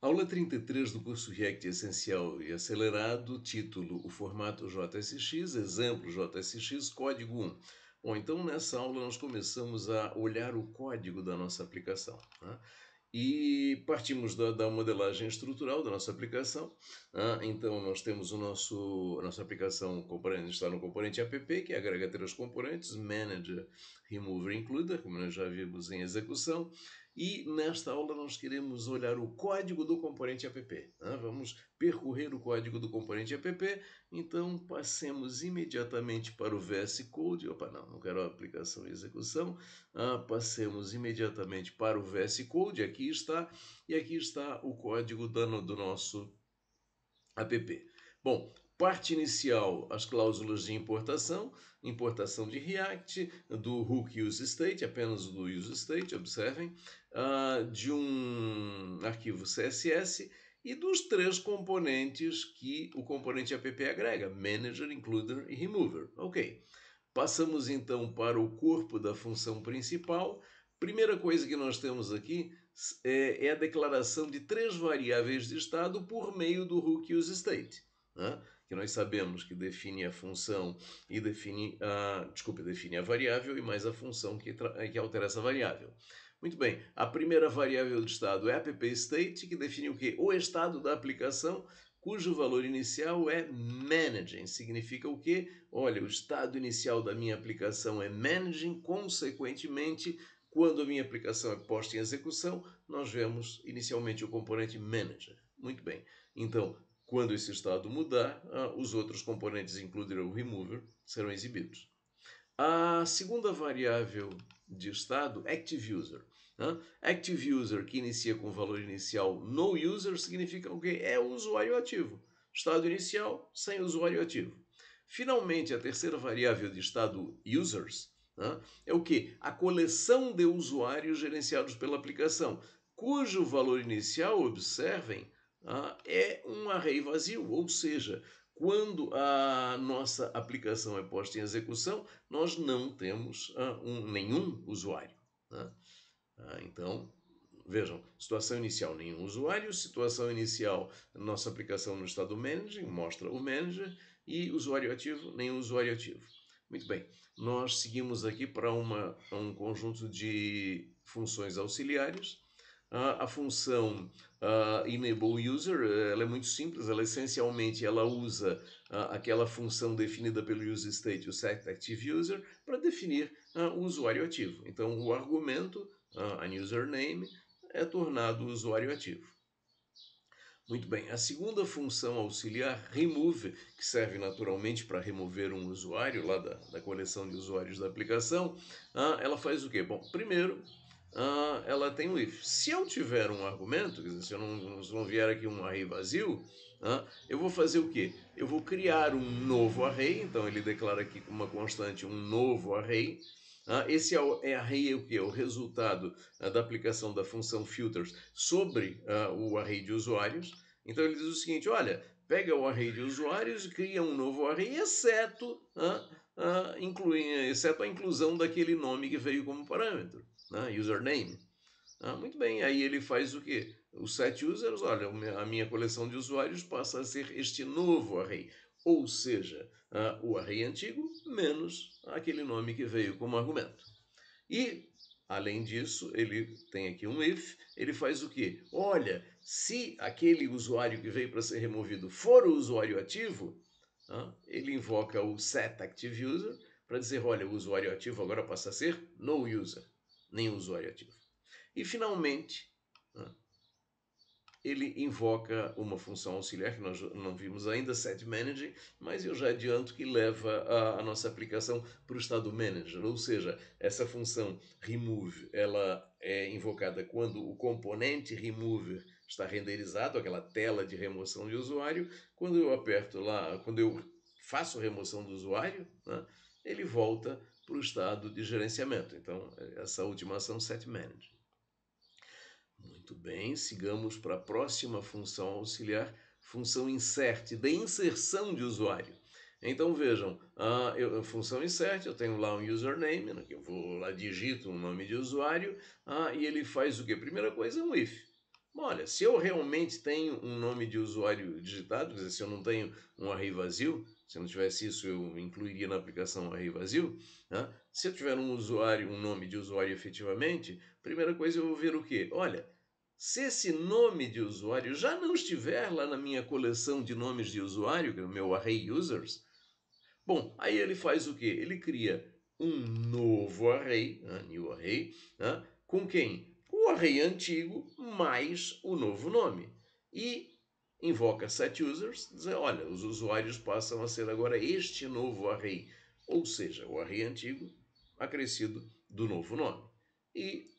Aula 33 do curso React Essencial e Acelerado, título: o formato JSX, exemplo JSX, código 1. Bom, então nessa aula nós começamos a olhar o código da nossa aplicação, né? E partimos da modelagem estrutural da nossa aplicação. Então nós temos a nossa aplicação componente, está no componente app, que agrega três componentes: Manager, Remover e Includer, como nós já vimos em execução. E nesta aula nós queremos olhar o código do componente app. Vamos percorrer o código do componente app. Então passemos imediatamente para o VS Code. Opa, não quero a aplicação e execução. Passemos imediatamente para o VS Code. Aqui está. E aqui está o código do nosso app. Bom, parte inicial, as cláusulas de importação de React, do hook useState, apenas do useState, observem, de um arquivo CSS e dos três componentes que o componente app agrega: Manager, Includer e Remover. Ok. Passamos então para o corpo da função principal. Primeira coisa que nós temos aqui é a declaração de três variáveis de estado por meio do hook useState, né? Que nós sabemos que define a função e define a variável e mais a função que altera essa variável. Muito bem, a primeira variável de estado é app_state, que define o quê? O estado da aplicação, cujo valor inicial é managing. Significa o quê? Olha, o estado inicial da minha aplicação é managing, consequentemente, quando a minha aplicação é posta em execução, nós vemos inicialmente o componente manager. Muito bem, então, quando esse estado mudar, os outros componentes, includer ou remover, serão exibidos. A segunda variável de estado, ActiveUser. ActiveUser, que inicia com o valor inicial noUser, significa o quê? É o usuário ativo. Estado inicial sem usuário ativo. Finalmente, a terceira variável de estado users é o quê? A coleção de usuários gerenciados pela aplicação, cujo valor inicial, observem, é um array vazio, ou seja, quando a nossa aplicação é posta em execução, nós não temos nenhum usuário. Então, vejam, situação inicial, nenhum usuário. Situação inicial, nossa aplicação no estado managing, mostra o manager. E usuário ativo, nenhum usuário ativo. Muito bem, nós seguimos aqui para um conjunto de funções auxiliares. A função enable user, ela é muito simples, ela usa aquela função definida pelo useState, o setActiveUser, para definir o usuário ativo. Então, o argumento, a username, é tornado usuário ativo. Muito bem, a segunda função auxiliar, remove, que serve naturalmente para remover um usuário lá da coleção de usuários da aplicação, ela faz o quê? Bom, primeiro, ela tem um if. Se eu tiver um argumento, quer dizer, se não vier aqui um array vazio, eu vou fazer o quê? Eu vou criar um novo array, então ele declara aqui uma constante, um novo array. Esse array é o que? É o resultado da aplicação da função filters sobre o array de usuários. Então ele diz o seguinte: olha, pega o array de usuários e cria um novo array, exceto a inclusão daquele nome que veio como parâmetro, username. Muito bem, aí ele faz o quê? Os set users, olha, a minha coleção de usuários passa a ser este novo array. Ou seja, o array antigo menos aquele nome que veio como argumento. E, além disso, ele tem aqui um if, ele faz o quê? Olha, se aquele usuário que veio para ser removido for o usuário ativo, ele invoca o setActiveUser para dizer, olha, o usuário ativo agora passa a ser noUser, nem o usuário ativo. E, finalmente, ele invoca uma função auxiliar que nós não vimos ainda, setManager, mas eu já adianto que leva a nossa aplicação para o estado manager, ou seja, essa função remove, ela é invocada quando o componente remover está renderizado, aquela tela de remoção de usuário. Quando eu aperto lá, quando eu faço a remoção do usuário, ele volta para o estado de gerenciamento. Então, essa última ação, setManager. Muito bem, sigamos para a próxima função auxiliar, função insert, de inserção de usuário. Então vejam, a função insert, eu tenho lá um username, que eu vou lá, digito um nome de usuário, e ele faz o quê? Primeira coisa é um if. Olha, se eu realmente tenho um nome de usuário digitado, quer dizer, se eu não tenho um array vazio, se eu não tivesse isso, eu incluiria na aplicação um array vazio, né? Se eu tiver um usuário, um nome de usuário efetivamente, primeira coisa eu vou ver o quê? Olha, se esse nome de usuário já não estiver lá na minha coleção de nomes de usuário, que é o meu array users, bom, aí ele faz o quê? Ele cria um novo array, new array, com quem? O array antigo mais o novo nome. E invoca setUsers, dizer, olha, os usuários passam a ser agora este novo array, ou seja, o array antigo acrescido do novo nome. E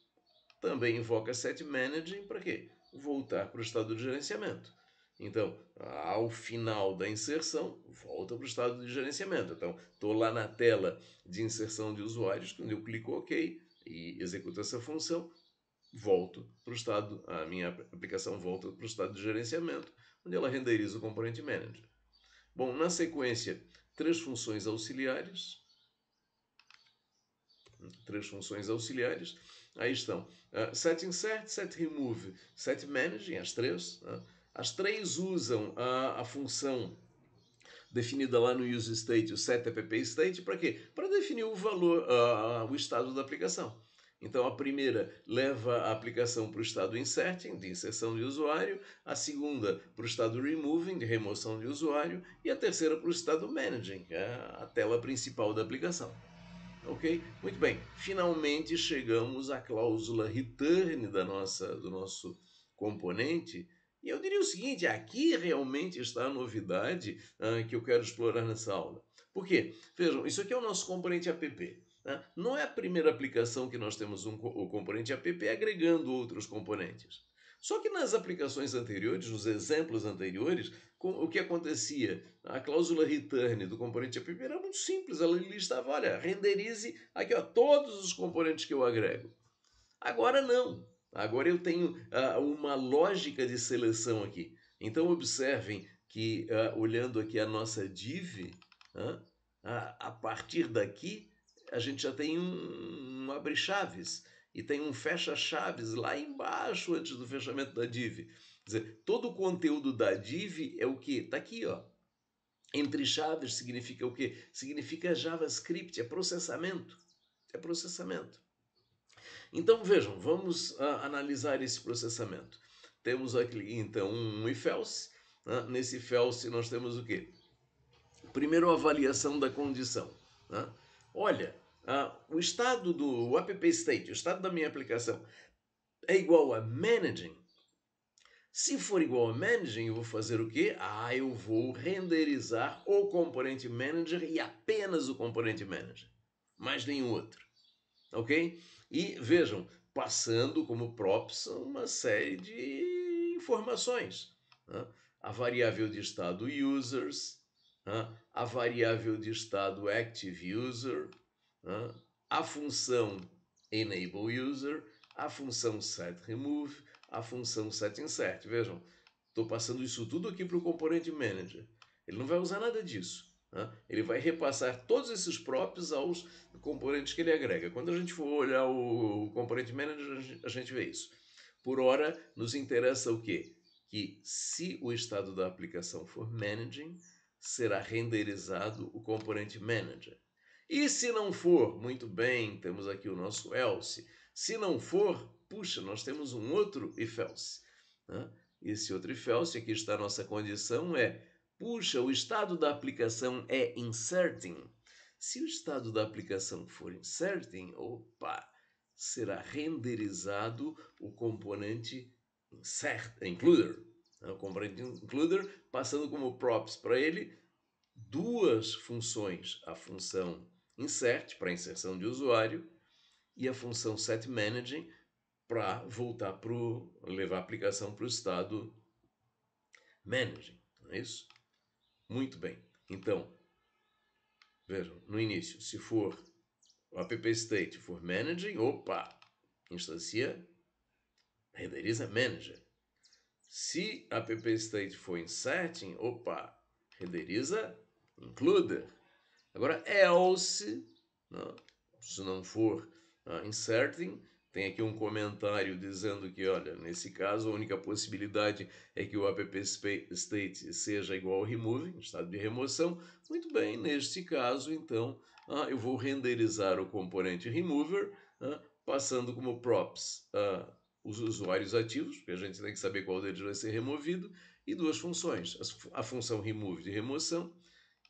também invoca setManaging para quê? Voltar para o estado de gerenciamento. Então, ao final da inserção, volta para o estado de gerenciamento. Então, estou lá na tela de inserção de usuários, quando eu clico OK e executo essa função, volto para o estado, a minha aplicação volta para o estado de gerenciamento, onde ela renderiza o componente manager. Bom, na sequência, três funções auxiliares. Aí estão setInsert, setRemove, setManaging, as três. As três usam a função definida lá no useState, o setAppState, para quê? Para definir o valor, o estado da aplicação. Então a primeira leva a aplicação para o estado inserting, de inserção de usuário, a segunda para o estado removing, de remoção de usuário, e a terceira para o estado managing, que é a tela principal da aplicação. Ok? Muito bem. Finalmente chegamos à cláusula return do nosso componente. E eu diria o seguinte, aqui realmente está a novidade que eu quero explorar nessa aula. Por quê? Vejam, isso aqui é o nosso componente app. Não é a primeira aplicação que nós temos o componente app agregando outros componentes. Só que nas aplicações anteriores, nos exemplos anteriores, o que acontecia? A cláusula return do componente app era muito simples. Ela listava, olha, renderize aqui ó, todos os componentes que eu agrego. Agora não. Agora eu tenho uma lógica de seleção aqui. Então observem que, olhando aqui a nossa div, a partir daqui a gente já tem um abre-chaves e tem um fecha-chaves lá embaixo antes do fechamento da div. Quer dizer, todo o conteúdo da div é o que? Está aqui, ó. Entre chaves significa o quê? Significa JavaScript, é processamento. É processamento. Então vejam, vamos analisar esse processamento. Temos aqui então um if-else. Nesse if-else nós temos o quê? Primeiro, a avaliação da condição. Olha, o estado do app-state, o estado da minha aplicação, é igual a managing. Se for igual a managing, eu vou fazer o quê? Eu vou renderizar o componente manager e apenas o componente manager. Mais nenhum outro. Ok? E vejam, passando como props uma série de informações. A variável de estado users, a variável de estado active user, a função enable user, a função setRemove, a função setInsert. Vejam, estou passando isso tudo aqui para o componente manager. Ele não vai usar nada disso. Ele vai repassar todos esses props aos componentes que ele agrega. Quando a gente for olhar o componente manager, a gente vê isso. Por hora, nos interessa o quê? Que se o estado da aplicação for managing, será renderizado o componente manager. E se não for, muito bem, temos aqui o nosso else. Se não for, puxa, nós temos um outro if else. Esse outro if else, aqui está a nossa condição, puxa, o estado da aplicação é inserting. Se o estado da aplicação for inserting, será renderizado o componente includer. O componente includer, passando como props para ele duas funções, a função insert, para inserção de usuário, e a função setManaging, para levar a aplicação para o estado managing. Não é isso? Muito bem. Então, vejam, no início, se for o app-state for managing, instancia, renderiza manager. Se app-state for inserting, renderiza includer. Agora, else, se não for inserting, tem aqui um comentário dizendo que, olha, nesse caso a única possibilidade é que o app-state seja igual ao remove, estado de remoção. Muito bem, neste caso, então, eu vou renderizar o componente remover, passando como props os usuários ativos, porque a gente tem que saber qual deles vai ser removido, e duas funções, a função remove de remoção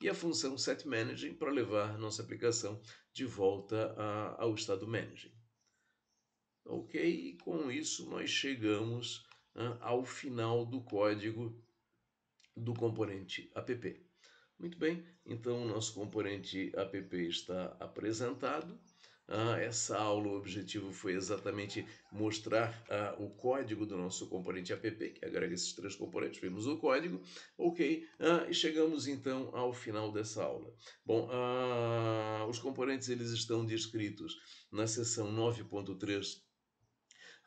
e a função setManaging para levar nossa aplicação de volta ao estado managing. Ok, e com isso nós chegamos ao final do código do componente app. Muito bem, então o nosso componente app está apresentado. Essa aula, o objetivo foi exatamente mostrar o código do nosso componente app, que agrega esses três componentes, vimos o código, ok, e chegamos então ao final dessa aula. Bom, os componentes eles estão descritos na seção 9.3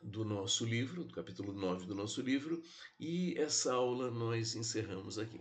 do nosso livro, do capítulo 9 do nosso livro, e essa aula nós encerramos aqui.